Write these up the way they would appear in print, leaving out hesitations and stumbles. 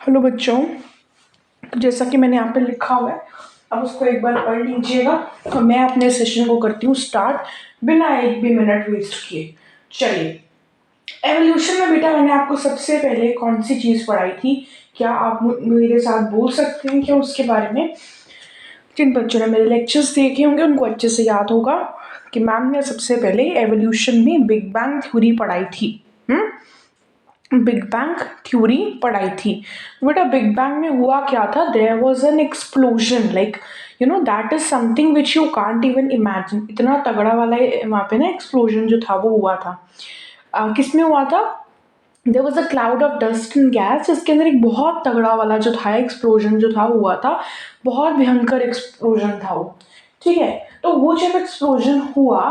Hello बच्चों, तो जैसा कि मैंने यहाँ पे लिखा हुआ है, अब उसको एक बार पढ़ लीजिएगा। तो मैं अपने सेशन को करती हूँ स्टार्ट बिना एक भी मिनट वेस्ट किए। चलिए, एवोल्यूशन में बेटा मैंने आपको सबसे पहले कौन सी चीज़ पढ़ाई थी? क्या आप मेरे साथ बोल सकते हैं क्या उसके बारे में? जिन बच्चों ने मेरे लेक्चर्स देखे होंगे उनको अच्छे से याद होगा कि मैम ने सबसे पहले एवोल्यूशन में बिग बैंग थ्योरी पढ़ाई थी। बिग बैंग थ्योरी पढ़ाई थी। बेटा बिग बैंग में हुआ क्या था? There was an explosion, like that is something which you can't even imagine. इतना तगड़ा वाला वहाँ पे ना एक्सप्लोजन जो था वो हुआ था। किस में हुआ था? There was a cloud of dust and gas, इसके अंदर एक बहुत तगड़ा वाला जो था एक्सप्लोजन जो था हुआ था। बहुत भयंकर एक्सप्लोजन था वो। ठीक है, तो वो जब एक्सप्लोजन हुआ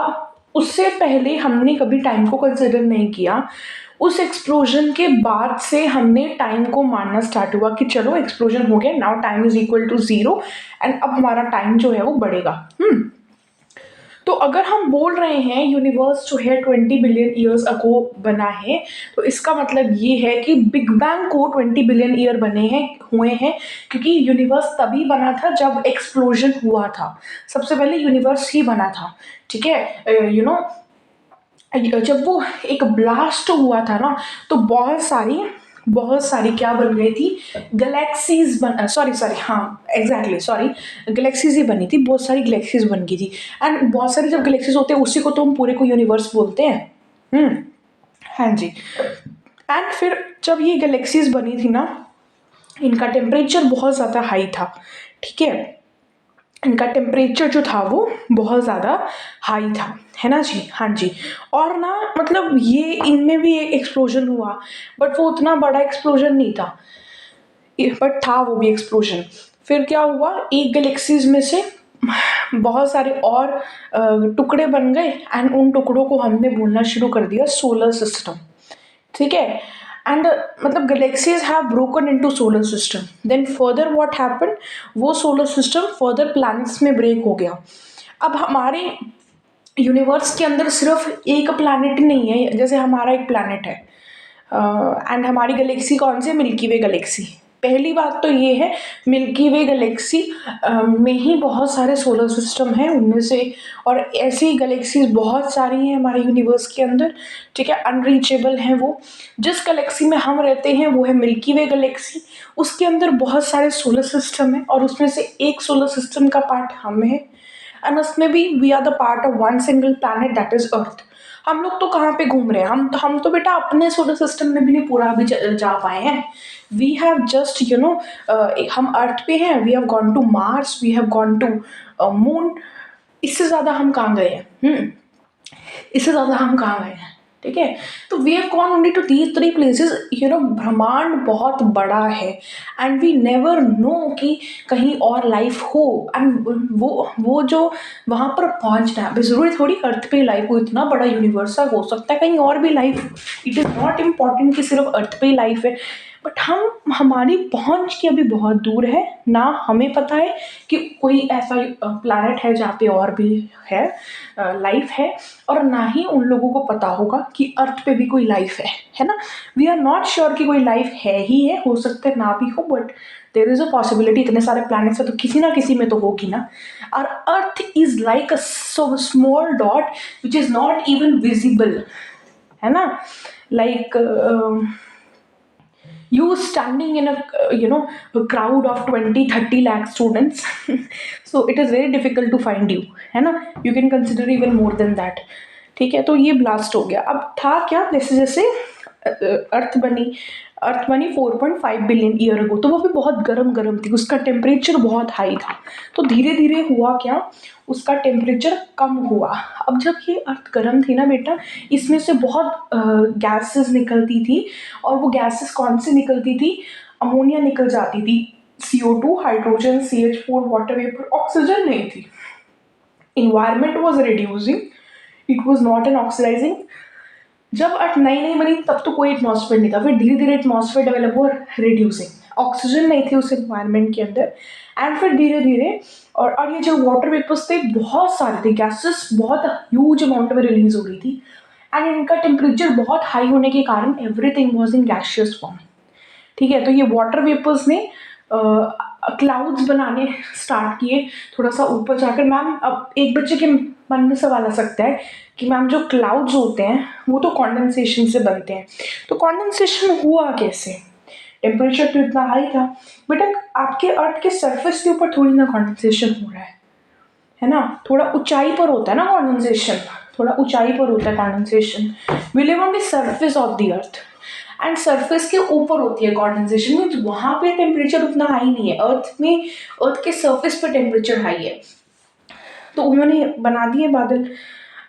उससे पहले हमने कभी टाइम को कंसिडर नहीं किया। उस एक्सप्लोजन के बाद से हमने टाइम को मानना स्टार्ट हुआ कि चलो एक्सप्लोजन हो गया, now time is equal to 0 and अब हमारा टाइम जो है वो बढ़ेगा। तो अगर हम बोल रहे हैं यूनिवर्स जो है 20 बिलियन ईयर्स अगो बना है, तो इसका मतलब ये है कि बिग बैंग को 20 बिलियन ईयर बने हैं हुए हैं, क्योंकि यूनिवर्स तभी बना था जब एक्सप्लोजन हुआ था। सबसे पहले यूनिवर्स ही बना था। ठीक है, जब वो एक ब्लास्ट हुआ था ना, तो बहुत सारी क्या बन गई थी? गैलेक्सीज बन सॉरी सॉरी हाँ एग्जैक्टली सॉरी, गैलेक्सीज ही बनी थी, बहुत सारी गैलेक्सीज बन गई थी। एंड बहुत सारी जब गैलेक्सीज होते हैं उसी को तो हम पूरे को यूनिवर्स बोलते हैं। हम्म हाँ जी। एंड फिर जब ये गैलेक्सीज बनी थी ना, इनका टेम्परेचर बहुत ज़्यादा हाई था। ठीक है, इनका टेम्परेचर जो था वो बहुत ज़्यादा हाई था, है ना जी? हाँ जी। और ना मतलब ये इनमें भी एक एक्सप्लोजन हुआ, बट वो उतना बड़ा एक्सप्लोजन नहीं था, बट था वो भी एक्सप्लोजन। फिर क्या हुआ, एक गैलेक्सीज में से बहुत सारे और टुकड़े बन गए एंड उन टुकड़ों को हमने बोलना शुरू कर दिया सोलर सिस्टम। ठीक है, एंड मतलब galaxies have broken into solar system. Then further what happened, वो सोलर सिस्टम फर्दर प्लैनेट्स में ब्रेक हो गया। अब हमारे यूनिवर्स के अंदर सिर्फ एक प्लैनेट नहीं है, जैसे हमारा एक प्लैनेट है एंड हमारी गैलेक्सी कौन सी? मिल्की वे गैलेक्सी। पहली बात तो ये है, मिल्की वे गैलेक्सी में ही बहुत सारे सोलर सिस्टम हैं उनमें से, और ऐसी गैलेक्सीज बहुत सारी हैं हमारे यूनिवर्स के अंदर। ठीक है, अनरीचेबल हैं वो। जिस गैलेक्सी में हम रहते हैं वो है मिल्की वे गैलेक्सी। उसके अंदर बहुत सारे सोलर सिस्टम हैं और उसमें से एक सोलर सिस्टम का पार्ट हम है, एंड उसमें भी we are the part of one single planet that is earth. हम लोग तो कहाँ पे घूम रहे हैं? हम तो बेटा अपने सोलर सिस्टम में भी नहीं पूरा अभी जा पाए हैं। वी हैव जस्ट हम अर्थ पे हैं, we have gone to Mars, we have gone to moon. इससे ज्यादा हम कहाँ गए हैं? इससे ज्यादा हम कहाँ गए हैं? ठीक है, तो we have gone only to these 3 places. ब्रह्मांड बहुत बड़ा है एंड वी नेवर नो कि कहीं और लाइफ हो, एंड वो जो वहां पर पहुंचना है, जरूरी थोड़ी अर्थ पे लाइफ हो, इतना बड़ा यूनिवर्स हो सकता है कहीं और भी life. It is not important कि सिर्फ अर्थ पे ही लाइफ है, बट हमारी पहुंच की अभी बहुत दूर है ना। हमें पता है कि कोई ऐसा प्लैनेट है जहाँ पे और भी है, लाइफ है, और ना ही उन लोगों को पता होगा कि अर्थ पे भी कोई लाइफ है ना। वी आर नॉट श्योर कि कोई लाइफ है ही है, हो सकता है ना भी हो, but there is a possibility. इतने सारे प्लैनेट्स है तो किसी ना किसी में तो होगी ना। और earth is like a so small dot which is not even visible, है ना? Like you standing in a crowd of 20-30 lakh students so it is very difficult to find you, है ना? You can consider even more than that। ठीक है, तो ये blast हो गया। अब था क्या, जैसे जैसे अर्थ बनी 4.5 बिलियन ईयर अगो, तो वो भी बहुत गर्म गर्म थी, उसका टेम्परेचर बहुत हाई था। तो धीरे धीरे हुआ क्या, उसका टेम्परेचर कम हुआ। अब जब ये अर्थ गर्म थी ना बेटा, इसमें से बहुत गैसेस निकलती थी, और वो गैसेस कौन सी निकलती थी? अमोनिया निकल जाती थी, CO2, hydrogen, CH4, water vapour, oxygen नहीं थी। Environment was reducing, it was not an oxidising. जब अर्थ नई नई बनी तब तो कोई एटमॉस्फेयर नहीं था, फिर धीरे धीरे एटमॉस्फेयर डेवलप हुआ, रिड्यूसिंग, ऑक्सीजन नहीं थी उस एनवायरनमेंट के अंदर। एंड फिर धीरे धीरे और ये जो वाटर वेपर्स थे बहुत सारे थे, गैसेस बहुत ह्यूज अमाउंट में रिलीज हो रही थी, एंड इनका टेम्परेचर बहुत हाई होने के कारण everything was in gaseous form. ठीक है, तो ये वाटर वेपर्स ने क्लाउड्स बनाने स्टार्ट किए थोड़ा सा ऊपर जाकर। मैम अब एक बच्चे के मन में सवाल आ सकता है कि मैम जो क्लाउड्स होते हैं वो तो कॉन्डेंसेशन से बनते हैं, तो कॉन्डेंसेशन हुआ कैसे? टेम्परेचर तो इतना हाई था। बेटा आपके अर्थ के सरफेस के ऊपर थोड़ी ना कॉन्डेंसेशन हो रहा है ना, थोड़ा ऊंचाई पर होता है ना कॉन्डेंसेशन, थोड़ा ऊंचाई पर होता है condensation. We live on the surface of the earth and surface के ऊपर होती है कॉन्डेंसेशन, मीन्स वहां पे टेम्परेचर उतना हाई नहीं है। अर्थ में, अर्थ के सरफेस पे टेम्परेचर हाई है, तो उन्होंने बना दिए बादल।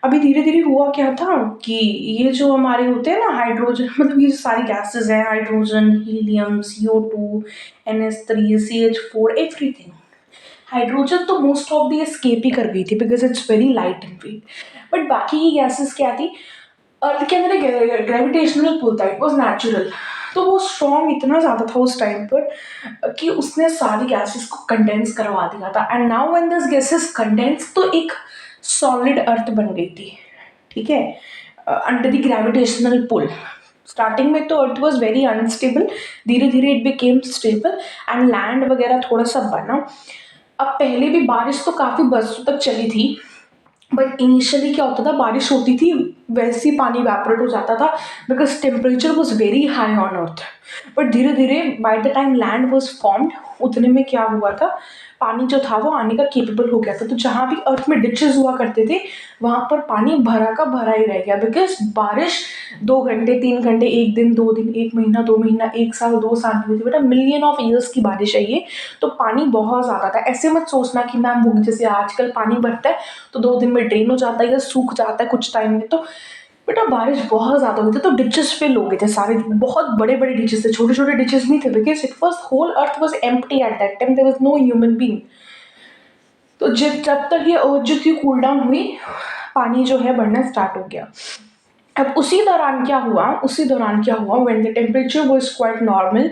अभी धीरे धीरे हुआ क्या था कि ये जो हमारे होते हैं ना हाइड्रोजन, मतलब ये सारी गैसेस हैं, hydrogen, helium, CO2, NH3, CH4, everything. Hydrogen तो मोस्ट ऑफ दी एस्केप ही कर गई थी because it's very light in weight, but बाकी की गैसेस क्या थी, अर्थ के अंदर एक ग्रेविटेशनल पुल था, इट वाज नेचुरल, तो वो स्ट्रॉन्ग इतना ज़्यादा था उस टाइम पर कि उसने सारी गैसेस को कंडेंस करवा दिया था। And now when this gases condense, तो एक सॉलिड अर्थ बन गई थी, ठीक है, under the gravitational pull. Starting में तो अर्थ वॉज वेरी अनस्टेबल, धीरे धीरे it became stable and land वगैरह थोड़ा सा बना। अब पहले भी बारिश तो काफ़ी बरसों तक चली थी, बट इनिशियली क्या होता था, बारिश होती थी वैसे ही पानी वैपरेट हो जाता था because temperature was very high on earth. But धीरे धीरे by the time land was formed, उतने में क्या हुआ था, पानी जो था वो आने का केपेबल हो गया था। तो जहाँ भी अर्थ में डिचेस हुआ करते थे वहाँ पर पानी भरा का भरा ही रह गया बिकॉज बारिश 2 घंटे 3 घंटे, एक दिन 2 दिन, एक महीना 2 महीना, एक साल 2 साल हुई थी, बेटा मिलियन ऑफ ईयर्स की बारिश है ये। तो पानी बहुत ज़्यादा था। ऐसे मत सोचना कि मैम वो जैसे आजकल पानी भरता है तो 2 दिन में ड्रेन हो जाता है या सूख जाता है कुछ टाइम में, तो बेटा बारिश बहुत ज़्यादा हुई थी तो डिचेस फिल हो गए थे सारे, बहुत बड़े बड़े डिचेस थे, छोटे छोटे डिचेस नहीं थे because it was whole earth was empty at that time, there was no human being. तो जब तक ये अर्थ जो थी कूल डाउन हुई, पानी जो है बढ़ना स्टार्ट हो गया। अब उसी दौरान क्या हुआ when the temperature was quite normal,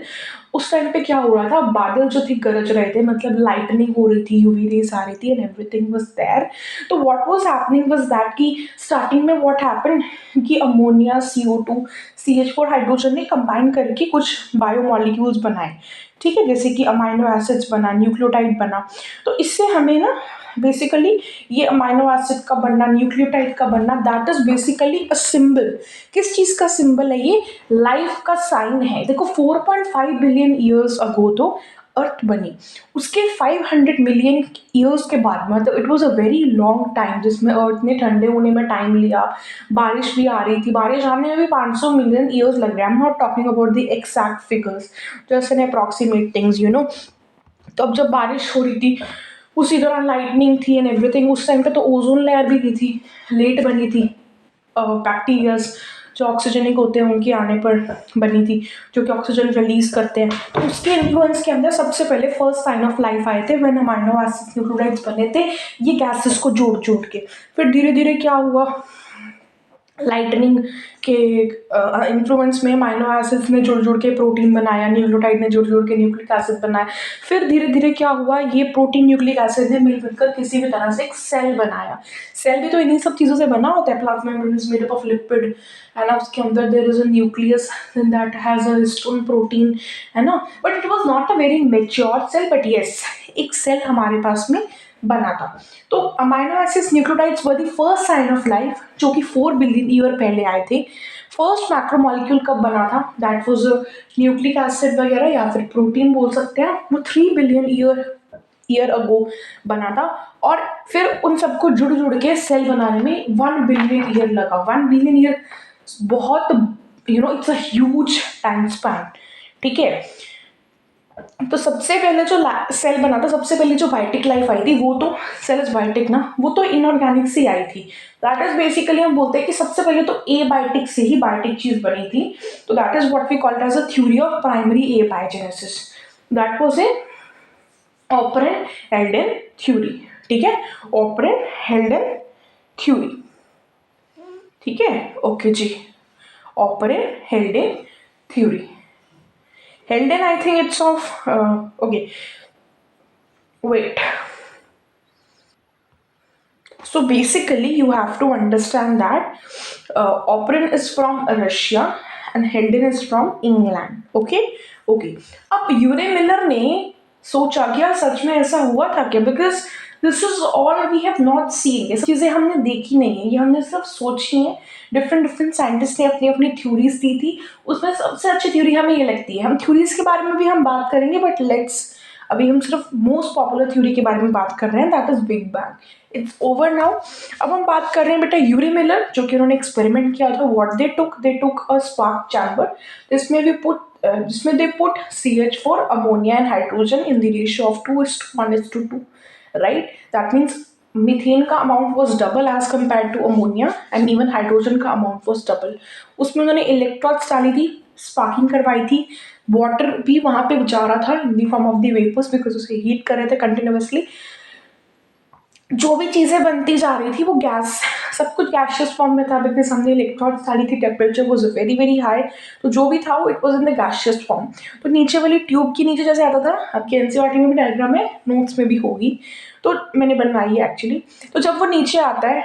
उस टाइम पे क्या हो रहा था, बादल जो थे गरज रहे थे, मतलब लाइटनिंग हो रही थी, यूवी रेज आ रही थी एंड एवरीथिंग वाज देयर। तो what was happening was that कि स्टार्टिंग में व्हाट हैपेंड कि अमोनिया, CO2, CH4, हाइड्रोजन ने कंबाइन करके कुछ बायोमोलिक्यूल्स बनाए, ठीक है, जैसे कि अमाइनो एसिड्स बना, न्यूक्लियोटाइड बना। तो इससे हमें ना बेसिकली ये अमाइनो एसिड का बनना, न्यूक्लियोटाइड का बनना, that is basically a symbol. किस चीज का सिंबल है ये? लाइफ का साइन है। देखो 4.5 बिलियन ईयर्स अगो तो अर्थ बनी, उसके 500 मिलियन ईयर्स के बाद, मतलब it was a very long time जिसमें अर्थ ने ठंडे होने में टाइम लिया, बारिश भी आ रही थी, बारिश आने में भी 500 मिलियन ईयर्स लग रहे हैं। आई am not talking about the exact figures, just an approximate things, you know. तो अब जब बारिश हो रही थी उसी दौरान लाइटनिंग थी एंड एवरीथिंग, उस टाइम पे तो ओजोन लेयर भी की थी, लेट बनी थी, बैक्टीरियाज जो ऑक्सीजनिक होते हैं उनके आने पर बनी थी, जो कि ऑक्सीजन रिलीज करते हैं। तो उसके इन्फ्लुएंस के अंदर सबसे पहले फर्स्ट साइन ऑफ लाइफ आए थे व्हेन अमाइनो एसिड्स, न्यूक्लियोटाइड्स बने थे ये गैसेस को जोड़ जोड़ के। फिर धीरे धीरे क्या हुआ, लाइटनिंग के इन्फ्लुएंस में अमाइनो एसिड्स ने जुड़ जुड़ के प्रोटीन बनाया, न्यूक्लियोटाइड ने जुड़ जुड़ के न्यूक्लिक एसिड बनाया। फिर धीरे धीरे क्या हुआ, ये प्रोटीन न्यूक्लिक एसिड ने मिलकर किसी भी तरह से एक सेल बनाया। सेल भी तो इन्हीं सब चीज़ों से बना होता है, plasma membrane is made up of lipid, है ना, उसके अंदर there is a nucleus that has a histone protein, है ना। But it was not a very mature cell, but yes एक सेल हमारे पास में बना था। तो amino acids, nucleotides were the first sign of life जो कि 4 बिलियन ईयर पहले आए थे। फर्स्ट मैक्रोमोलिक्यूल कब बना था, दैट वाज न्यूक्लिक एसिड वगैरह या फिर प्रोटीन बोल सकते हैं, वो 3 बिलियन ईयर अगो बना था। और फिर उन सबको जुड़ जुड़ के सेल बनाने में 1 बिलियन ईयर लगा। 1 बिलियन ईयर बहुत, you know, it's a huge time span, ठीक है। तो सबसे पहले जो सेल बना था, सबसे पहले जो बायोटिक लाइफ आई थी, वो तो सेल इज बायोटिक ना, वो तो इनऑर्गेनिक से आई थी। दैट इज बेसिकली हम बोलते हैं कि सबसे पहले तो ए बायोटिक से ही बायोटिक चीज बनी थी। तो that is what we called as a theory of primary abiogenesis. That was a Oparin Haldane theory, ठीक है, ऑपरेंट हेल्डेन थ्योरी, ठीक है, okay ji, Oparin Haldane theory. Helden, I think it's of okay. Wait. So basically, you have to understand that operin is from Russia and हेल्डन is from England. Okay okay. अब यूरे Miller ने सोचा क्या सच में ऐसा हुआ था क्या, because this is all we have not seen. ये सब चीज़ें हमने देखी नहीं है, ये हमने सिर्फ सोची है. डिफरेंट डिफरेंट साइंटिस्ट ने अपनी अपनी थ्योरीज दी थी. उसमें सबसे अच्छी थ्योरी हमें ये लगती है. हम थ्योरीज के बारे में भी हम बात करेंगे, बट लेट्स अभी हम सिर्फ मोस्ट पॉपुलर थ्योरी के बारे में बात कर रहे हैं, that is big bang. It's over now. अब हम बात कर रहे हैं बेटा यूरी मिलर, जो कि उन्होंने एक्सपेरिमेंट किया था. What they took a spark chamber, जिसमें they put CH4 ammonia and hydrogen in the ratio of 2:1:2, right. That means methane का amount was double as compared to ammonia, and even hydrogen का amount was double. उसमें उन्होंने electrons डाली थी, sparking करवाई थी. Water भी वहां पे जा रहा था in the form of the vapours, because उसे हीट कर रहे थे कंटिन्यूअसली. जो भी चीज़ें बनती जा रही थी वो गैस, सब कुछ गैशियस फॉर्म में था, बिकॉज हमने इलेक्ट्रॉन्स डाली थी. Temperature was very very high, तो जो भी था वो it was in the gaseous form. तो नीचे वाली ट्यूब के नीचे जैसे आता था, आपके एनसीईआरटी में भी डायग्राम है, नोट्स में भी होगी, तो मैंने बनवाई है एक्चुअली. तो जब वो नीचे आता है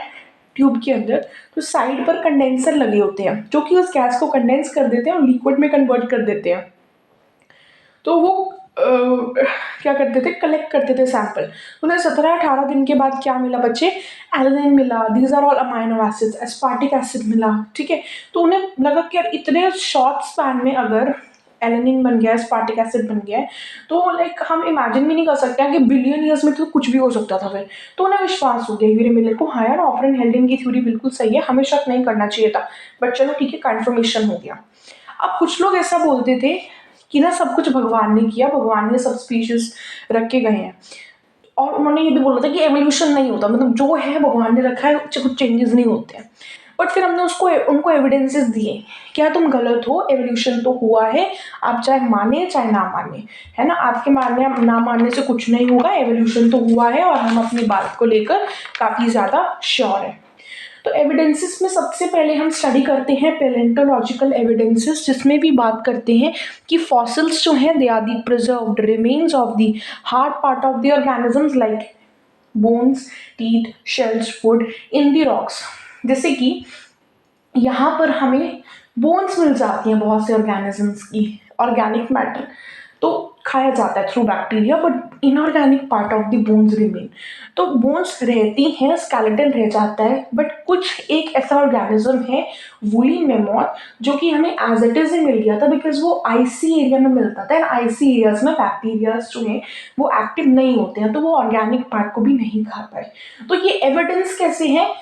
ट्यूब के अंदर, तो साइड पर कंडेंसर लगे होते हैं, जो कि उस गैस को कंडेंस कर देते हैं और लिक्विड में कन्वर्ट कर देते हैं. तो वो क्या करते थे, कलेक्ट करते थे सैंपल. उन्हें 17-18 दिन के बाद क्या मिला बच्चे, एलनिन मिला. These are all amino acids, aspartic acid मिला. ठीक है. तो उन्हें लगा कि यार इतने शॉर्ट स्पैन में अगर एलनिन बन गया, एस्पार्टिक एसिड बन गया है, तो लाइक हम इमेजिन भी नहीं कर सकते हैं कि बिलियन ईयर्स में तो कुछ भी हो सकता था फिर. तो उन्हें विश्वास हो गया यूरी मिलर को, हाँ यार ऑपरेंट हेल्डन की थ्योरी बिल्कुल सही है, हमें शक नहीं करना चाहिए था. बट चलो ठीक है, कन्फर्मेशन हो गया. अब कुछ लोग ऐसा बोलते थे कि ना सब कुछ भगवान ने किया, भगवान ने सब स्पीशीज रख के गए हैं. और उन्होंने ये भी बोला था कि एवोल्यूशन नहीं होता, मतलब जो है भगवान ने रखा है, कुछ चेंजेस नहीं होते हैं. बट फिर हमने उनको एविडेंसेस दिए, क्या तुम गलत हो, एवोल्यूशन तो हुआ है, आप चाहे माने चाहे ना माने, है ना. आपके मानने ना मानने से कुछ नहीं होगा, एवोल्यूशन तो हुआ है और हम अपनी बात को लेकर काफी ज्यादा श्योर है. तो एविडेंसेस में सबसे पहले हम स्टडी करते हैं पेलेंटोलॉजिकल एविडेंसेस, जिसमें भी बात करते हैं कि फॉसिल्स जो हैं they are the preserved remains of the hard part of the organisms like bones, teeth, shells, food in the rocks. जैसे कि यहाँ पर हमें बोन्स मिल जाती हैं बहुत से ऑर्गेनिजम्स की, ऑर्गेनिक मैटर तो खाया जाता है through bacteria, but inorganic part of the bones remain. तो बोन्स रहती हैं, स्केलेटन रह जाता है, बट कुछ एक ऐसा ऑर्गेनिज्म है वुली मेमोथ, जो कि हमें एज इट इज ही मिल गया था, बिकॉज वो आईसी एरिया में मिलता था, एंड आईसी एरियाज में बैक्टीरियाज जो हैं वो एक्टिव नहीं होते हैं, तो वो ऑर्गेनिक पार्ट को भी नहीं खा पाए. तो ये एविडेंस कैसे है,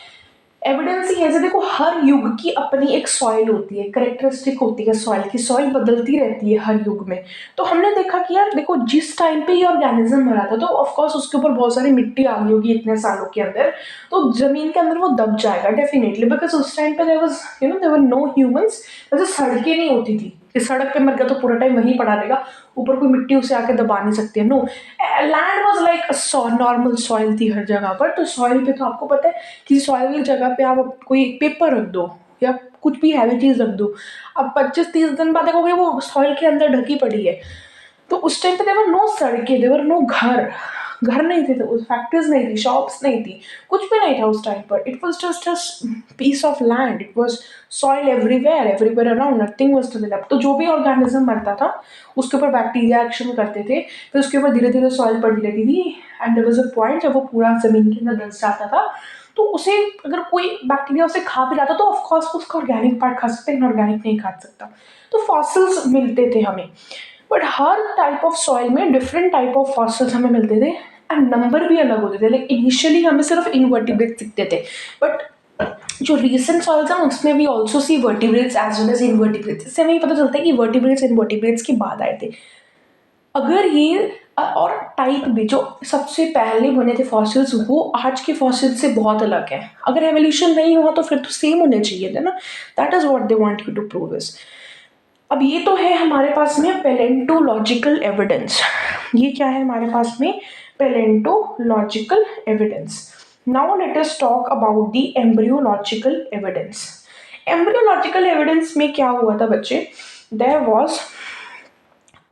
एविडेंस ही ऐसे देखो, हर युग की अपनी एक सॉइल होती है, करेक्टरिस्टिक होती है सॉइल की, सॉइल बदलती रहती है हर युग में. तो हमने देखा कि यार देखो जिस टाइम पे ये ऑर्गेनिज्म मरा था, तो ऑफकोर्स उसके ऊपर बहुत सारी मिट्टी आ गई होगी इतने सालों के अंदर, तो जमीन के अंदर वो दब जाएगा डेफिनेटली, बिकॉज उस टाइम पे देयर वर नो ह्यूमंस. जैसे सड़कें नहीं होती थी, इस सड़क पे मर गया तो पूरा टाइम वहीं पड़ा रहेगा, ऊपर कोई मिट्टी उसे आके दबा नहीं सकती है. No, land was like normal soil थी हर जगह पर. तो सॉइल पे तो आपको पता है कि सॉइल वाली जगह पे आप कोई पेपर रख दो या कुछ भी हैवी चीज रख दो, अब 25-30 दिन बाद देखोगे वो सॉइल के अंदर ढकी पड़ी है. तो उस टाइम पे देवर नो सड़कें, देवर नो घर, घर नहीं थे, तो फैक्ट्रीज नहीं थी, शॉप्स नहीं थी, कुछ भी नहीं था उस टाइम पर. It was just a piece of land, it was soil everywhere, everywhere around, nothing was developed. तो जो भी ऑर्गेनिज्म मरता था उसके ऊपर बैक्टीरिया एक्शन करते थे, फिर उसके ऊपर धीरे धीरे सॉइल पड़ी रहती थी, and there was a point जब वो पूरा जमीन के अंदर धंस जाता था. तो उसे अगर कोई बैक्टीरिया उसे खा भी जाता तो ऑफकोर्स उसका ऑर्गेनिक पार्ट खा सकता है, इनऑर्गेनिक नहीं खा सकता. तो फॉसिल्स मिलते थे हमें, but her type of soil में डिफरेंट टाइप ऑफ फॉसिल्स हमें मिलते थे, एंड नंबर भी अलग होते थे. लाइक इनिशियली हमें सिर्फ इनवर्टिब्रेट्स दिखते थे, बट जो रीसेंट सॉइल्स हैं उसमें we also see vertebrates as well as invertebrates. इससे हमें पता चलता है कि वर्टिब्रेट्स इनवर्टिब्रेट्स के बाद आए थे. अगर ये और टाइप भी जो सबसे पहले बने थे फॉसिल्स, वो आज के फॉसिल्स से बहुत अलग है. अगर एवोल्यूशन नहीं हुआ तो फिर तो सेम होने चाहिए थे ना. That is what they want you to prove is. अब ये तो है हमारे पास में पेलेंटोलॉजिकल एविडेंस. ये क्या है हमारे पास में, paleontological evidence. Now let us talk about the embryological evidence. Embryological evidence में क्या हुआ था बच्चे, देयर वाज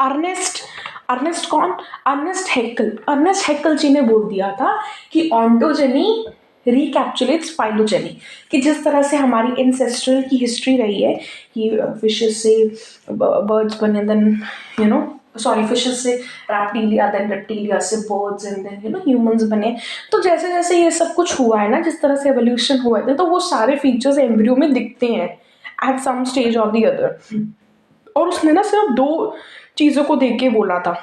अर्नेस्ट, अर्नेस्ट कौन, Ernest Haeckel. Ernest Haeckel ji ने बोल दिया था कि ऑन्टोजेनी रिकैप्चुलेट्स फाइलोजेनी, कि जिस तरह से हमारी एंसेस्ट्रल की हिस्ट्री रही है कि फिशेस से बर्ड्स बने, देन फिशेस से रैप्टिलिया, देन रेप्टिलिया से बर्ड्स, एंड देन ह्यूमंस बने। तो जैसे जैसे ये सब कुछ हुआ है ना, जिस तरह से एवोल्यूशन हुआ है, तो वो सारे फीचर्स एम्ब्रियो में दिखते हैं at some stage of the other. और उसने ना सिर्फ 2 चीज़ों को देख के बोला था,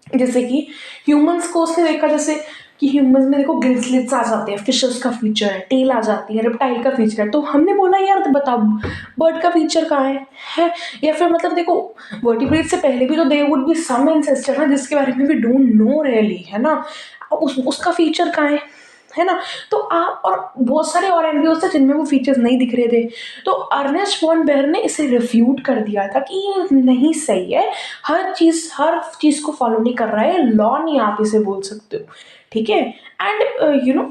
जैसे कि ह्यूमंस को उसने देखा, जैसे कि ह्यूमंस में देखो गिल्सलेट्स आ जाते हैं, फिशेस का फीचर है, टेल आ जाती है, रेप्टाइल का फीचर है। तो हमने बोला यार तो बताओ बर्ड का फीचर कहाँ है? या फिर मतलब देखो वर्टिब्रेट से पहले भी तो there would be some ancestor ना, जिसके बारे में भी डोंट नो रियली, है ना। उसका फीचर कहाँ है ना। तो आप और बहुत सारे और एम्ब्रियोज थे जिनमें वो फीचर्स नहीं दिख रहे थे। तो अर्नेस्ट वॉन बेयर ने इसे रिफ्यूट कर दिया था कि ये नहीं सही है, हर चीज़ को फॉलो नहीं कर रहा है, लॉ नहीं आप इसे बोल सकते हो, ठीक है। एंड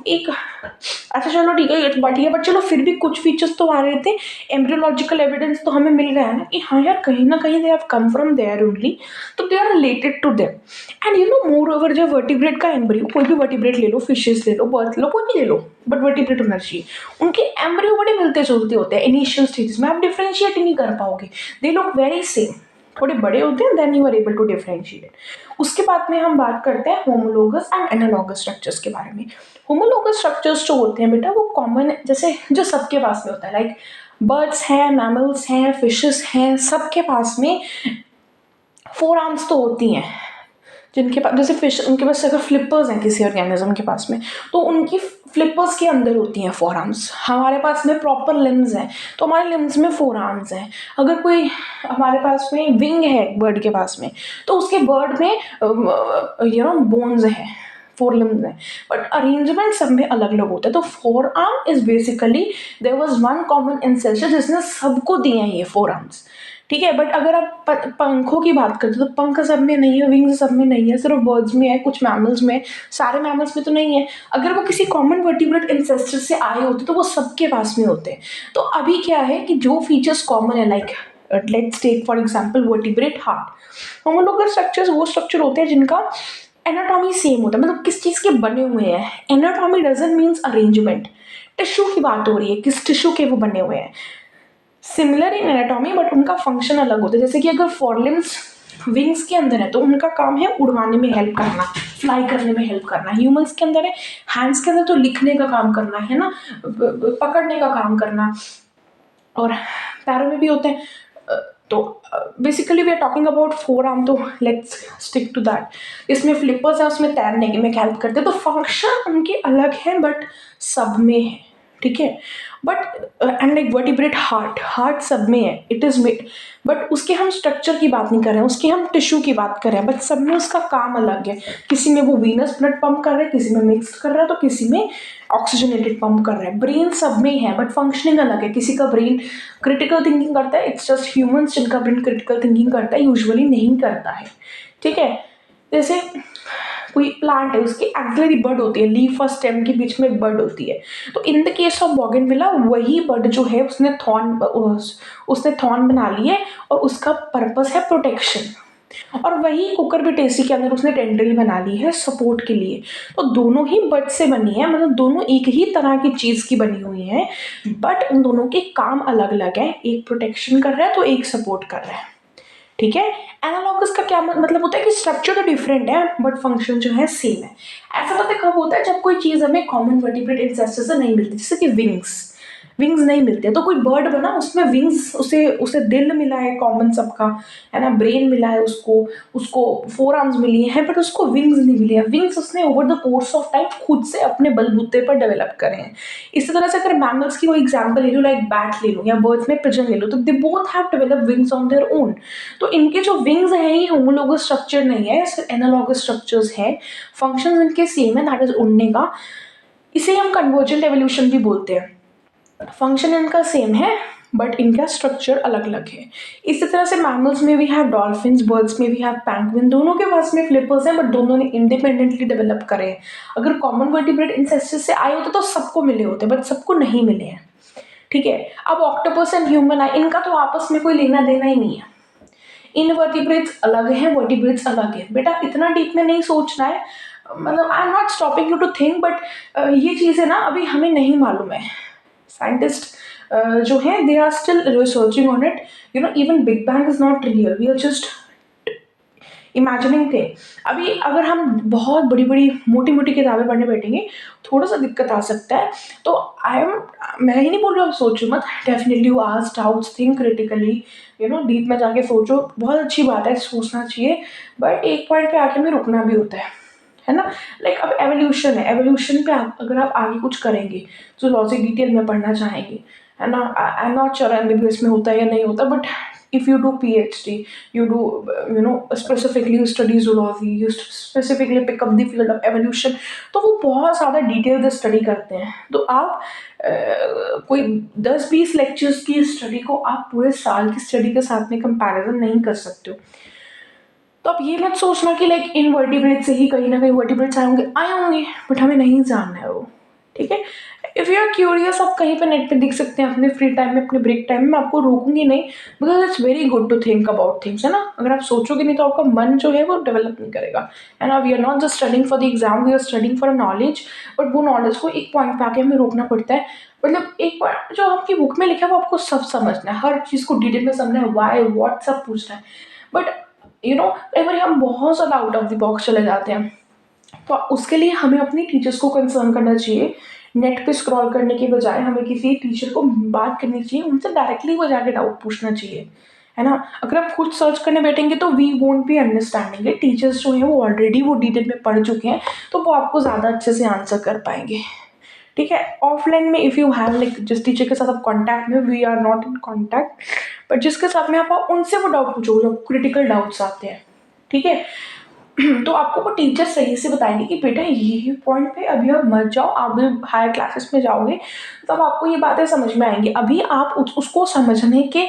एक अच्छा चलो ठीक है, बट चलो फिर भी कुछ फीचर्स तो आ रहे थे, एम्ब्रियोलॉजिकल एविडेंस तो हमें मिल गया ना कि हाँ यार कहीं ना कहीं they have come from there only, तो they are related to them. And moreover जो वर्टिब्रेट का एम्ब्रियो, कोई भी वर्टिब्रेट ले लो, फिशेस ले लो, बर्ड लो, कोई भी ले लो, बट वर्टिब्रेट होना चाहिए, उनके एम्ब्रियो बड़े मिलते जुलते होते हैं इनिशियल स्टेजेस में, आप डिफ्रेंशिएट ही नहीं कर पाओगे, दे लुक वेरी सेम, थोड़े बड़े होते हैं, then you are able to differentiate. उसके बाद में हम बात करते हैं होमोलोगस एंड एनालॉगस स्ट्रक्चर्स के बारे में। होमोलोगस स्ट्रक्चर्स जो होते हैं बेटा, वो कॉमन जैसे जो सबके पास में होता है, लाइक बर्ड्स हैं, मैमल्स हैं, फिशेस हैं, सबके पास में 4 आर्म्स तो होती हैं। जिनके पास जैसे फिश, उनके पास अगर फ्लिपर्स हैं किसी ऑर्गेनिज्म के पास में, तो उनकी फ्लिपर्स के अंदर होती हैं 4 आर्म्स। हमारे पास में प्रॉपर लिम्स हैं, तो हमारे लिम्स में 4 आर्म्स हैं। अगर कोई हमारे पास में विंग है बर्ड के पास में, तो उसके बर्ड में बोन्स हैं, 4 लिम्स हैं, बट अरेंजमेंट सब में अलग अलग होता है। तो 4 arm is basically there was one common ancestor जिसने सबको दिए हैं ये 4 आर्म्स, ठीक है। बट अगर आप पंखों की बात करते हो तो पंख सब में नहीं है, विंग्स सब में नहीं है, सिर्फ बर्ड्स में है, कुछ मैमल्स में, सारे मैमल्स में तो नहीं है। अगर वो किसी कॉमन वर्टिब्रेट इंसेस्टर से आए होते तो वो सबके पास में होते हैं। तो अभी क्या है कि जो फीचर्स कॉमन है, like let's take for example vertebrate heart. Homologous structures वो स्ट्रक्चर होते हैं जिनका एनाटॉमी सेम होता है, मतलब किस चीज़ के बने हुए हैं। Anatomy doesn't means arrangement, tissue की बात हो रही है, किस टिश्यू के वो बने हुए हैं, सिमिलर इन एनाटॉमी बट उनका फंक्शन अलग होता है। जैसे कि अगर फोरलिम्स विंग्स के अंदर है तो उनका काम है उड़वाने में हेल्प करना, फ्लाई करने में हेल्प करना। ह्यूमंस के अंदर है, हैंड्स के अंदर तो लिखने का काम करना है ना, पकड़ने का काम करना, और पैरों में भी होते हैं। तो basically we are talking about 4 arm, तो लेट्स स्टिक टू दैट। इसमें फ्लिपर्स है, उसमें तैरने में हेल्प करते हैं, तो फंक्शन उनके अलग है बट सब में है, ठीक है। But and like vertebrate heart सब में है, इट इज बट उसके हम स्ट्रक्चर की बात नहीं कर रहे हैं, उसके हम टिश्यू की बात कर रहे हैं, बट सब में उसका काम अलग है। किसी में वो वीनस ब्लड पंप कर रहा है, किसी में मिक्स कर रहा है, तो किसी में ऑक्सीजनेटेड पंप कर रहा है। ब्रेन सब में है बट फंक्शनिंग अलग है, किसी का ब्रेन क्रिटिकल थिंकिंग करता है, इट्स जस्ट ह्यूमंस जिनका ब्रेन क्रिटिकल थिंकिंग करता है, यूजुअली नहीं करता है, ठीक है। जैसे कोई प्लांट है, उसकी एक्सिलरी बड होती है, लीफ और स्टेम के बीच में बड होती है। तो in the case of bougainvillea वही बड जो है उसने थॉर्न बना ली है, और उसका पर्पस है प्रोटेक्शन। और वही कुकुरबिटेसी के अंदर उसने टेंड्रिल बना ली है सपोर्ट के लिए। तो दोनों ही बड से बनी है, मतलब दोनों एक ही तरह की चीज की बनी हुई है, बट उन दोनों के काम अलग अलग है, एक प्रोटेक्शन कर रहा है तो एक सपोर्ट कर रहा है, ठीक है। एनालॉगस का क्या मतलब होता है कि स्ट्रक्चर तो डिफरेंट है बट फंक्शन जो है सेम है। ऐसा पता है कब होता है, जब कोई चीज़ हमें कॉमन वर्टिब्रेट इंसेस्टर से नहीं मिलती, जैसे कि विंग्स नहीं मिलते, तो कोई बर्ड बना उसमें विंग्स, उसे उसे दिल मिला है कॉमन सबका, है ना, ब्रेन मिला है उसको, उसको 4 आर्म्स मिली हैं, बट उसको विंग्स नहीं मिली है। विंग्स उसने over the course of time खुद से अपने बलबूते पर डेवलप करे हैं। इसी तरह से अगर मैमल्स की कोई एग्जाम्पल ले लो, लाइक बैट ले लो या बर्ड्स में पिजन ले लो, तो they both have develop wings on their own. तो इनके जो विंग्स हैं ये होमोलोगस स्ट्रक्चर नहीं है, सिर्फ एनालॉगस स्ट्रक्चर्स है, फंक्शन इनके सेम है, दैट इज उड़ने का। इसे हम कन्वर्जेंट एवोल्यूशन भी बोलते हैं। फंक्शन इनका सेम है बट इनका स्ट्रक्चर अलग अलग है। इसी तरह से मैमल्स में भी हैव डॉल्फिन्स, बर्ड्स में भी हैव पेंगुइन, दोनों के पास में फ्लिपर्स हैं बट दोनों ने इंडिपेंडेंटली डेवलप करे हैं। अगर कॉमन वर्टिब्रेट इंसेस्टर से आए होते तो सबको मिले होते, बट सबको नहीं मिले हैं, ठीक है। अब ऑक्टोपस एंड ह्यूमन आई, इनका तो आपस में कोई लेना देना ही नहीं है। इनवर्टिब्रेट्स अलग हैं, वर्टिब्रेट्स अलग है, बेटा इतना डीप में नहीं सोचना है। मतलब I am not stopping you to think, but ये चीज़ें ना अभी हमें नहीं मालूम है। साइंटिस्ट जो है they are still researching on it. Even big bang is not real, we are just imagining thing. अभी अगर हम बहुत बड़ी बड़ी मोटी मोटी किताबें पढ़ने बैठेंगे, थोड़ा सा दिक्कत आ सकता है। तो मैं ही नहीं बोल रहा हूँ सोचो मत, definitely you ask doubts, think critically, deep में जाके सोचो, बहुत अच्छी बात है, सोचना चाहिए। बट एक पॉइंट पे आके हमें रुकना भी होता है ना। लाइक अब एवोल्यूशन है, एवोल्यूशन पे अगर आप आगे कुछ करेंगे, जूलॉजी डिटेल में पढ़ना चाहेंगे, है ना। आई एम नॉट श्योर एमबीबीएस में होता है या नहीं होता, but if you do PhD, you do specifically you study zoology, you specifically pick up the field of evolution, तो वो बहुत ज़्यादा डिटेल से स्टडी करते हैं। तो आप कोई 10-20 लेक्चर्स की स्टडी को आप पूरे साल की स्टडी के साथ में कंपैरिजन नहीं कर सकते हो। तो आप ये मत सोचना कि लाइक इनवर्टिब्रेट से ही कहीं ना कहीं वर्टिब्रेट्स आए होंगे, बट हमें नहीं जानना है वो। ठीक है, इफ़ यू आर क्यूरियस आप कहीं पे नेट पे देख सकते हैं अपने फ्री टाइम में, अपने ब्रेक टाइम में। मैं आपको रोकूंगी नहीं, because it's very good to think about things, है ना। अगर आप सोचोगे नहीं तो आपका मन जो है वो डेवलप नहीं करेगा, है ना। We are not just studying for the exam, we are studying for knowledge. But वो नॉलेज को एक पॉइंट पे आके हमें रोकना पड़ता है। मतलब एक पॉइंट जो आपकी बुक में लिखा है वो आपको सब समझना है, हर चीज़ को डिटेल में समझना है, वाई व्हाट सब पूछना है। बट कई बार हम बहुत ज़्यादा आउट ऑफ द बॉक्स चले जाते हैं, तो उसके लिए हमें अपनी टीचर्स को कंसर्न करना चाहिए। नेट पे स्क्रॉल करने के बजाय हमें किसी टीचर को बात करनी चाहिए, उनसे डायरेक्टली वो जाके डाउट पूछना चाहिए, है ना। अगर आप खुद सर्च करने बैठेंगे तो we won't be understanding it. Teachers जो हैं वो ऑलरेडी वो डिटेल में पढ़ चुके हैं, तो वो आपको ज़्यादा अच्छे से आंसर कर पाएंगे। ठीक है, ऑफलाइन में इफ़ यू हैव लाइक जिस टीचर के साथ आप कॉन्टैक्ट में, we are not in contact, but जिसके साथ में आप उनसे वो डाउट पूछोगे जो क्रिटिकल डाउट्स आते हैं। ठीक है, तो आपको वो टीचर सही से बताएंगे कि बेटा ये पॉइंट पे अभी आप मत जाओ, आप भी हायर क्लासेस में जाओगे तब आपको ये बातें समझ में आएंगी। अभी आप उसको समझने के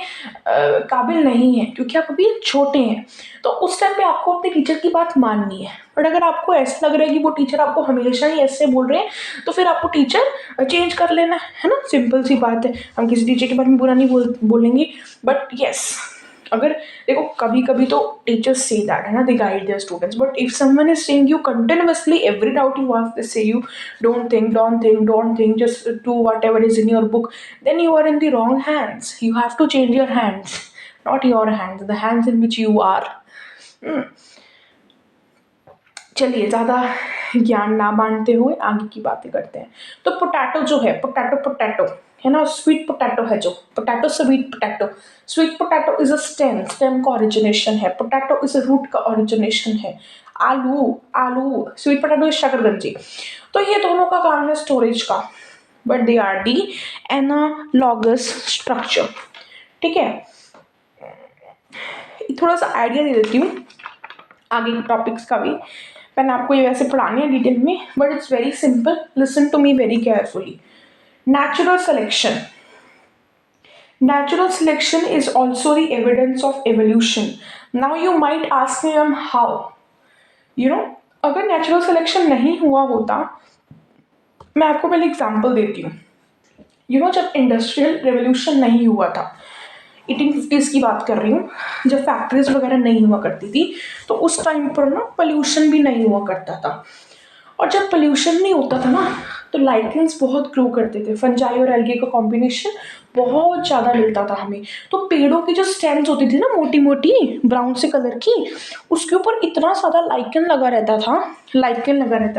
काबिल नहीं है, क्योंकि आप अभी छोटे हैं। तो उस टाइम पे आपको अपने टीचर की बात माननी है। बट अगर आपको ऐसा लग रहा है कि वो टीचर आपको हमेशा ही ऐसे बोल रहे हैं, तो फिर आपको टीचर चेंज कर लेना है ना। सिंपल सी बात है, हम किसी टीचर के बारे में बुरा नहीं बोलेंगे, बट यस, अगर देखो कभी कभी तो टीचर्स से दैट, है ना, they guide their students. But if someone is saying you continuously every doubt you ask, they say you don't think just do whatever is in your book, then you are in the wrong hands. You have to change your hands, not your hands, the hands in which you are. चलिए, ज़्यादा ज्ञान ना बांटते हुए आगे की बातें करते हैं। तो पोटैटो जो है, पोटैटो है ना, स्वीट पोटैटो है जो, potato sweet potato. Sweet potato is a stem का ओरिजिनेशन है, पोटैटो इज अ रूट का ओरिजिनेशन है। आलू स्वीट पोटैटो इज शकरकंजी। तो ये दोनों का काम है स्टोरेज का, but they are the analogous structure. ठीक है, थोड़ा सा आइडिया दे देती हूँ आगे के टॉपिक्स का भी। मैंने आपको ये वैसे पढ़ानी है डिटेल में, but it's very simple, listen to me very carefully. Natural selection. Natural selection is also the evidence of evolution. Now you might ask me, how? अगर नेचुरल सिलेक्शन नहीं हुआ होता, मैं आपको पहले एग्जांपल देती हूँ। जब इंडस्ट्रियल रेवोल्यूशन नहीं हुआ था, 1850s की बात कर रही हूँ, जब फैक्ट्रीज वगैरह नहीं हुआ करती थी, तो उस टाइम पर ना पोल्यूशन भी नहीं हुआ करता था। और जब पोल्यूशन नहीं होता था ना, तो लाइकेंस बहुत ग्रो करते थे, फंजाई और एल्गे का कॉम्बिनेशन बहुत ज़्यादा मिलता था हमें। तो पेड़ों की जो स्टेम्स होती थी ना, मोटी मोटी ब्राउन से कलर की, उसके ऊपर इतना ज़्यादा लाइकन लगा रहता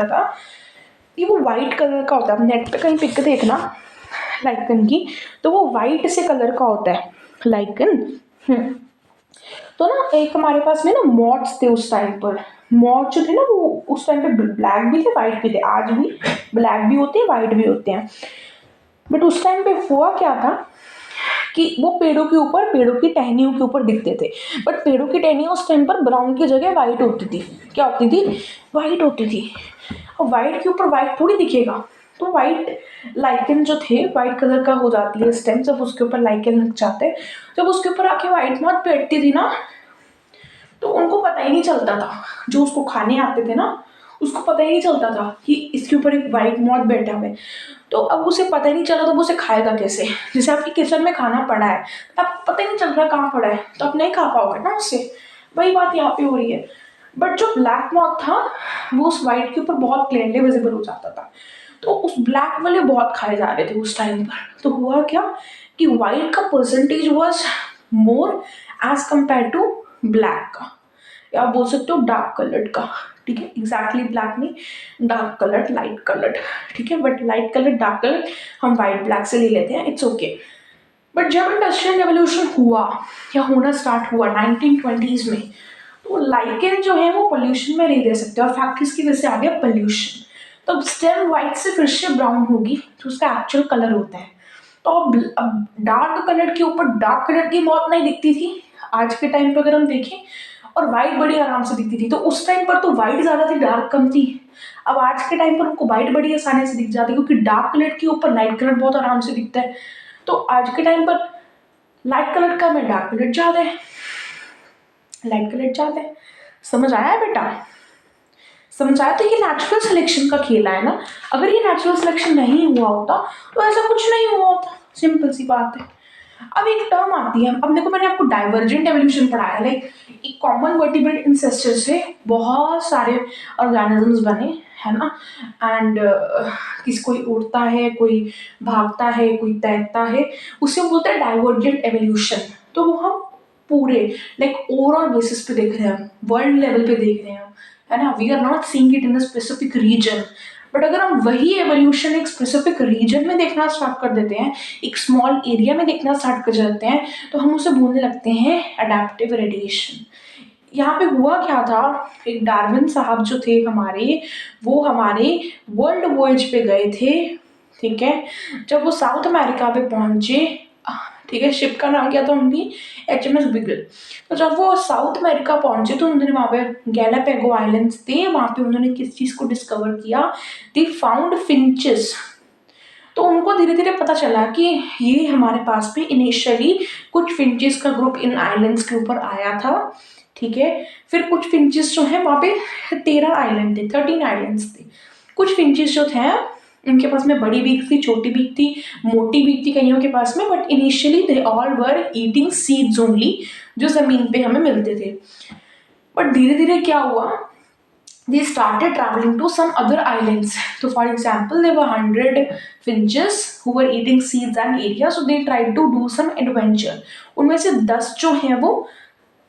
था कि वो वाइट कलर का होता है। नेट पे कहीं पिक देखना लाइकन की, तो वो वाइट से कलर का होता है लाइकन। तो ना एक हमारे पास में ना मॉथ्स थे उस टाइम पर। मॉथ जो थे ना वो उस टाइम पे ब्लैक भी थे, वाइट भी थे। आज भी ब्लैक भी होते हैं, वाइट भी होते हैं। बट उस टाइम पे हुआ क्या था कि वो पेड़ों की टहनियों के ऊपर दिखते थे। बट पेड़ों की टहनियाँ उस टाइम पर ब्राउन की जगह वाइट होती थी। क्या होती थी? वाइट होती थी। और वाइट के ऊपर वाइट थोड़ी दिखेगा, तो वाइट लाइकन जो थे वाइट कलर का हो जाती है स्टेम, जब उसके ऊपर लाइकन लग जाते हैं। जब उसके ऊपर आके वाइट मॉथ बैठती थी ना, तो उनको पता ही नहीं चलता था, जो उसको खाने आते थे ना, उसको पता ही नहीं चलता था कि इसके ऊपर एक वाइट मॉथ बैठा हुआ है। तो अब उसे पता ही नहीं चला तो वो उसे खाएगा कैसे? जैसे आपके किचन में खाना पड़ा है, तो आपको पता ही नहीं चल रहा कहाँ पड़ा है, तो आप नहीं खा पाओगे ना उससे। वही बात यहाँ पे हो रही है। बट जो ब्लैक मॉथ था वो उस वाइट के ऊपर बहुत क्लियरली विजिबल हो जाता था, तो उस ब्लैक वाले बहुत खाए जा रहे थे उस टाइम पर। तो हुआ क्या कि वाइट का percentage was more as compare to black का, या आप बोल सकते हो डार्क कलर्ड का। ठीक है, एग्जैक्टली ब्लैक नहीं, डार्क कलर्ड, लाइट कलर्ड। ठीक है, but light colour dark colour हम वाइट ब्लैक से ले लेते हैं, इट्स ओके। बट जब इंडस्ट्रियल रेवोल्यूशन हुआ या होना स्टार्ट हुआ 1920s में, तो लाइकेन जो है वो पोल्यूशन में नहीं रह सकते, और फैक्ट्रीज की वजह से आ गया पोल्यूशन। तो अब स्टेम व्हाइट से फिर से ब्राउन होगी, तो उसका एक्चुअल कलर होता है। तो अब डार्क कलर के ऊपर डार्क कलर की मौत नहीं दिखती थी आज के टाइम पे अगर हम देखें, और वाइट बड़ी आराम से दिखती थी। तो उस टाइम पर तो वाइट ज्यादा थी, डार्क कम थी। अब आज के टाइम पर हमको वाइट बड़ी आसानी से दिख जाती है, क्योंकि डार्क कलर के ऊपर लाइट कलर बहुत आराम से दिखता है। तो आज के टाइम पर लाइट कलर कम है, डार्क कलर ज्यादा है, लाइट कलर ज्यादा है। समझ आया बेटा? समझ आया? तो ये नेचुरल सिलेक्शन का खेल है ना। अगर ये नेचुरल सिलेक्शन नहीं हुआ होता तो ऐसा कुछ नहीं हुआ होता, सिंपल सी बात है। अब एक टर्म आती है, अब देखो मैंने आपको डाइवर्जेंट एवोल्यूशन पढ़ाया, लाइक एक कॉमन वर्टिब्रेट इंसेस्टर से बहुत सारे ऑर्गेनिजम्स बने, है ना। एंड कोई उड़ता है, कोई भागता है, कोई तैरता है, उसे हम बोलते हैं डाइवर्जेंट एवोल्यूशन। तो वो हम पूरे लाइक ओवरऑल बेसिस पे देख रहे हैं, वर्ल्ड लेवल पे देख रहे हैं, है ना। We are not seeing it in a specific region. But अगर हम वही एवोल्यूशन एक स्पेसिफिक रीजन में देखना स्टार्ट कर देते हैं, एक स्मॉल एरिया में देखना स्टार्ट कर जाते हैं, तो हम उसे बोलने लगते हैं अडेप्टिव रेडिएशन। यहाँ पे हुआ क्या था, एक डार्विन साहब जो थे हमारे, वो हमारे वर्ल्ड वॉयज पे गए थे। ठीक है, जब वो साउथ अमेरिका पे पहुंचे, ठीक है, शिप का नाम क्या था उनकी, HMS बिगल। तो जब वो साउथ अमेरिका पहुंचे तो उन्होंने वहाँ पे गैलापेगो आइलैंड्स थे, वहाँ पे उन्होंने किस चीज़ को डिस्कवर किया, दे फाउंड फिंचेस। तो उनको धीरे धीरे पता चला कि ये हमारे पास पे इनिशियली कुछ फिंचेस का ग्रुप इन आइलैंड्स के ऊपर आया था। ठीक है, फिर कुछ फिंचेस जो है वहाँ पे 13 आइलैंड थे, 13 आइलैंड्स थे। कुछ फिंचेस जो थे उनके पास में बड़ी बीक थी, छोटी बीक थी, मोटी बीक थी कईयों के पास में, but initially they all were eating seeds only, जो जमीन पे हमें मिलते थे। बट धीरे धीरे क्या हुआ, they started traveling to some other islands. So, for example, there were 100 finches who were eating seeds and area, so they tried to do some adventure. उनमें से 10 जो हैं वो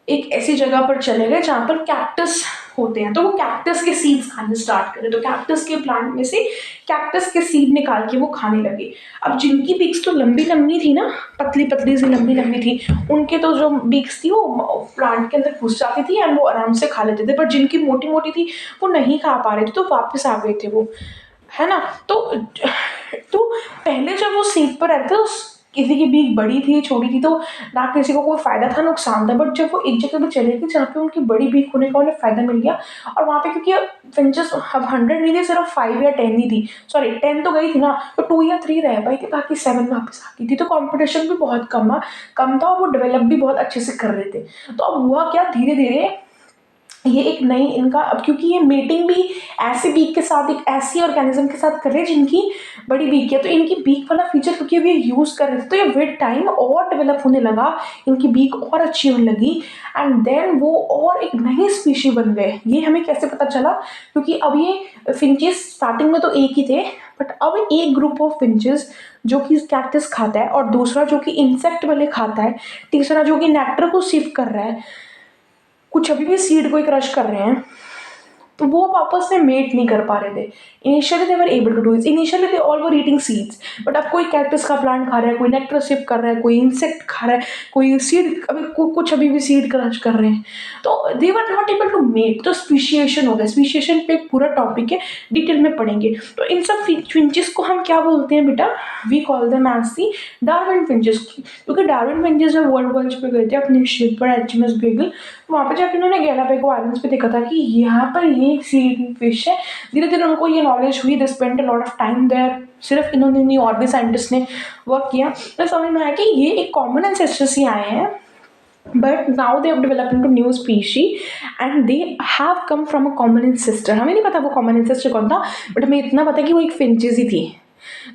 एक ऐसी जगह पर चले गए जहाँ पर कैक्टस होते हैं, तो वो कैक्टस के सीड्स खाने स्टार्ट करे, तो कैक्टस के प्लांट में से कैक्टस के सीड निकाल के वो खाने लगे। अब जिनकी बीक्स तो लंबी लंबी थी ना, पतली पतली सी लंबी लंबी थी, उनके तो जो बीक्स थी वो प्लांट के अंदर घुस जाती थी एंड वो आराम से खा लेते थे। बट जिनकी मोटी मोटी थी वो नहीं खा पा रहे थे, तो वापस आ गए थे वो, है ना। तो पहले जब वो सीट पर रहते तो किसी की बीक बड़ी थी, छोटी थी, तो ना किसी को कोई फायदा था, नुकसान था। बट जब वो एक जगह पे चले गए जहाँ पे उनकी बड़ी बीक होने का उन्हें फायदा मिल गया, और वहाँ पे क्योंकि फिंचेस अब 100 नहीं थे, सिर्फ 5 या 10 ही थी, सॉरी 10 तो गई थी ना, तो 2 या 3 रह पाई थी, बाकी 7 वापस आ गई थी। तो कंपटीशन भी बहुत कम था, और वो डेवलप भी बहुत अच्छे से कर रहे थे। तो अब हुआ क्या, धीरे धीरे ये एक नई इनका, अब क्योंकि ये मीटिंग भी ऐसे बीक के साथ, एक ऐसी ऑर्गेनिज्म के साथ कर रहे हैं जिनकी बड़ी बीक है, तो इनकी बीक वाला फीचर क्योंकि अभी यूज कर रहे थे, तो ये विद टाइम और डेवलप होने लगा, इनकी बीक और अच्छी होने लगी, एंड देन वो और एक नई स्पीशी बन गए। ये हमें कैसे पता चला, क्योंकि अब ये फिंचेस स्टार्टिंग में तो एक ही थे, बट अब एक ग्रुप ऑफ फिंचेस जो कि कैक्टस खाता है, और दूसरा जो कि इंसेक्ट वाले खाता है, तीसरा जो कि नेक्टर को सिप कर रहा है, कुछ अभी भी सीड को क्रश कर रहे हैं, तो वो आपस में मेट नहीं कर पा रहे थे। Initially they were able to do it, initially they all were eating seeds, but अब कोई कैक्टस का प्लांट खा रहा है, कोई नेक्टर सिप कर रहा है, कोई इंसेक्ट खा रहा है, कोई सीड, कुछ अभी भी सीड क्रश कर रहे हैं, तो they were not able to mate. तो स्पीशिएशन हो गया, स्पीशिएशन पे एक पूरा टॉपिक है, डिटेल में पढ़ेंगे। तो इन सब फिंचेस को हम क्या बोलते हैं बेटा, we call them as the Darwin finches, क्योंकि डार्विन फिंचेस जब वर्ल्ड वॉच पे गए थे अपने शिप पर HMS बिगल, वहाँ पे जाकर उन्होंने गैलापेगो आइलैंड्स पे देखा था कि यहाँ पर ये सी फिश है। धीरे धीरे उनको ये नॉलेज हुई, they spend a lot of time there, सिर्फ इन्होंने नहीं और भी साइंटिस्ट ने वर्क किया, तो समझ में आया कि ये एक कॉमन एंसेस्टर्स ही आए हैं, but now they have developed into new species and they have come from a common ancestor. हमें नहीं पता वो कॉमन एंसेस्टर कौन था, बट हमें इतना पता कि वो एक फिंचेस ही थी।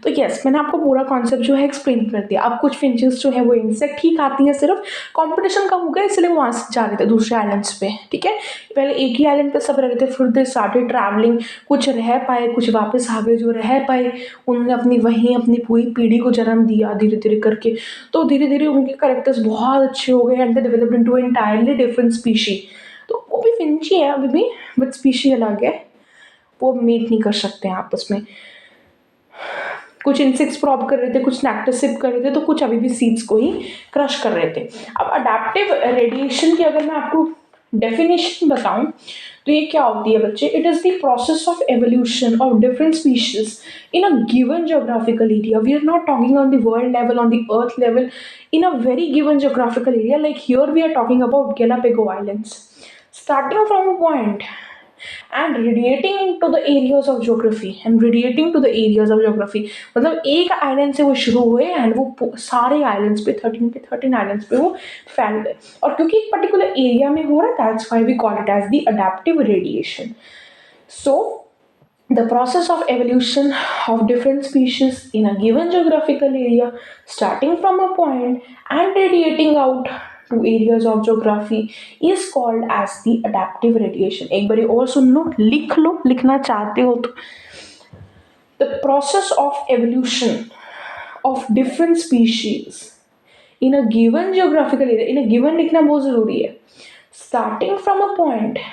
तो यस, मैंने आपको पूरा कॉन्सेप्ट जो है एक्सप्लेन कर दिया। अब कुछ फिंचेस जो है वो इंसेक्ट ही खाती हैं सिर्फ, कंपटीशन कम हो गया इसलिए वो वहाँ से जा रहे थे दूसरे आइलैंड्स पे, ठीक है। पहले एक ही आइलैंड पे सब रह रहे थे, फिर दे स्टार्टेड ट्रैवलिंग, कुछ रह पाए, कुछ वापस आ गए, जो रह पाए उन्होंने अपनी पूरी पीढ़ी को जन्म दिया धीरे धीरे करके। तो धीरे धीरे उनके करेक्टर्स बहुत अच्छे हो गए and they developed into entirely different species. तो वो भी फिंची है अभी भी, बट स्पीशी अलग है, वो मीट नहीं कर सकते हैं आपस में। कुछ इंसेक्ट्स प्रॉप कर रहे थे, कुछ नेक्टर सिप कर रहे थे, तो कुछ अभी भी सीड्स को ही क्रश कर रहे थे। अब अडेप्टिव रेडिएशन की अगर मैं आपको डेफिनेशन बताऊं तो ये क्या होती है बच्चे, it is the process of evolution of different species in a given geographical area. We are not talking on the world level, on the earth level, in a very given geographical area. Like here we are talking about Galapagos Islands, starting from a point and radiating to the areas of geography, and radiating to the areas of geography, मतलब एक island से वो शुरू हुए and वो सारे islands पे 13 islands पे वो फैल गए। और क्योंकि एक पर्टिकुलर एरिया में हो रहा है, that's why we call it as the adaptive radiation. So the process of evolution of different species in a given geographical area, starting from a point and radiating out to areas of geography, is called as the adaptive radiation। एक बारी और सुन लो, लिख लो, लिखना चाहते हो तो। The process of evolution of different species in a given geographical area, in a given लिखना बहुत जरूरी है, starting from a point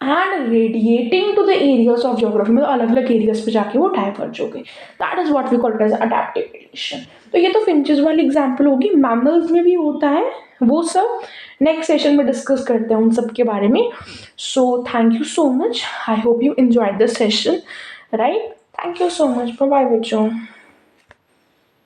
and radiating to the areas of geography, मतलब अलग अलग एरियाज पे जाके वो डाइवर्ज हो गए, that is what we call it as adaptive radiation. तो ये तो फिंचेस वाली एग्जांपल होगी, मैमल्स में भी होता है वो सब, नेक्स्ट सेशन में डिस्कस करते हैं उन सब के बारे में। So thank you so much, I hope you enjoyed this session, right? Thank you so much, bye bye बच्चों।